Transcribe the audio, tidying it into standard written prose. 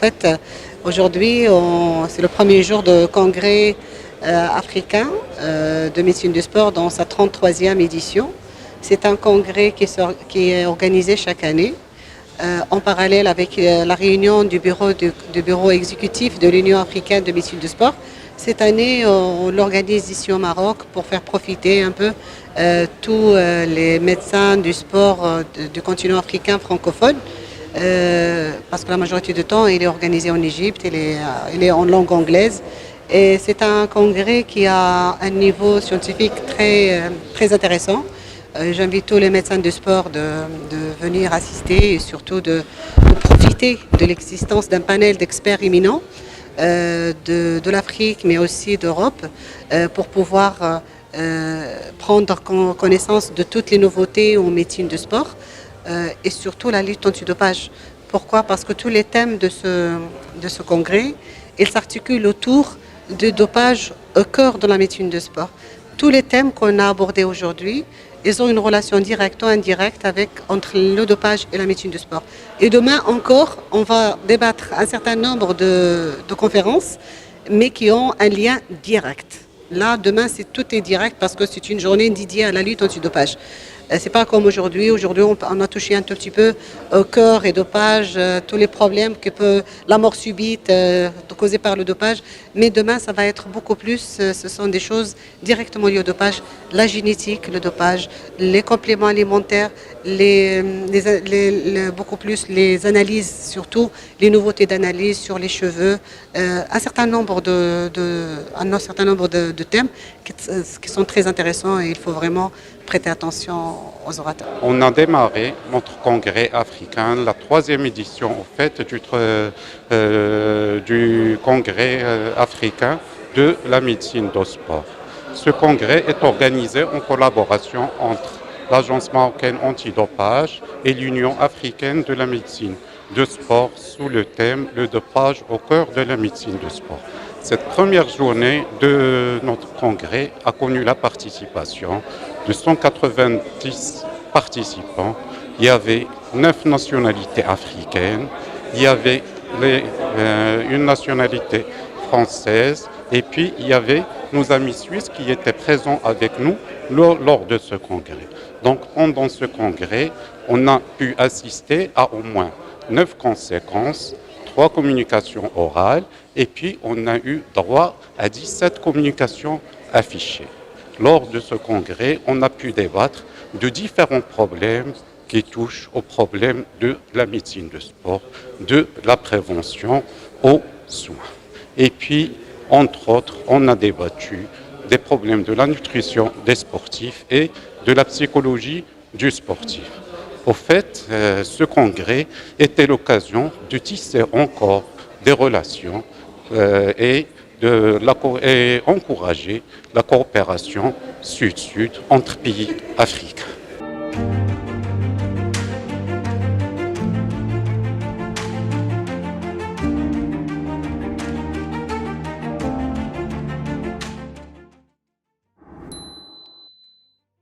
fait, aujourd'hui, c'est le premier jour de congrès africain de médecine du sport dans sa 33e édition. C'est un congrès qui est organisé chaque année en parallèle avec la réunion du bureau exécutif de l'Union africaine de médecine du sport. Cette année, on l'organise ici au Maroc pour faire profiter un peu tous les médecins du sport du continent africain francophone. Parce que la majorité du temps, il est organisé en Égypte, il est en langue anglaise. Et c'est un congrès qui a un niveau scientifique très intéressant. J'invite tous les médecins du sport de venir assister et surtout de profiter de l'existence d'un panel d'experts éminents de l'Afrique mais aussi d'Europe pour pouvoir prendre connaissance de toutes les nouveautés en médecine du sport et surtout la lutte antidopage. Pourquoi? Parce que tous les thèmes de ce congrès, ils s'articulent autour du dopage au cœur de la médecine du sport. Tous les thèmes qu'on a abordés aujourd'hui, ils ont une relation directe ou indirecte entre le dopage et la médecine du sport. Et demain encore, on va débattre un certain nombre de conférences, mais qui ont un lien direct. Là, demain, tout est direct parce que c'est une journée dédiée à la lutte antidopage. C'est pas comme aujourd'hui. Aujourd'hui, on a touché un tout petit peu au cœur et dopage, tous les problèmes que peut la mort subite causée par le dopage. Mais demain, ça va être beaucoup plus. Ce sont des choses directement liées au dopage, la génétique, le dopage, les compléments alimentaires, beaucoup plus les analyses, surtout les nouveautés d'analyse sur les cheveux, un certain nombre de thèmes qui sont très intéressants et il faut vraiment prêter attention aux orateurs. On a démarré notre congrès africain, la 3e édition au fait du congrès africain de la médecine du sport. Ce congrès est organisé en collaboration entre l'Agence marocaine antidopage et l'Union africaine de la médecine de sport sous le thème « Le dopage au cœur de la médecine de sport ». Cette première journée de notre congrès a connu la participation de 190 participants. Il y avait 9 nationalités africaines, il y avait une nationalité française et puis il y avait nos amis suisses qui étaient présents avec nous lors de ce congrès. Donc pendant ce congrès, on a pu assister à au moins 9 conséquences, 3 communications orales et puis on a eu droit à 17 communications affichées. Lors de ce congrès, on a pu débattre de différents problèmes qui touchent aux problèmes de la médecine de sport, de la prévention aux soins. Et puis, entre autres, on a débattu des problèmes de la nutrition des sportifs et de la psychologie du sportif. Au fait, ce congrès était l'occasion de tisser encore des relations et encourager la coopération sud-sud entre pays africains.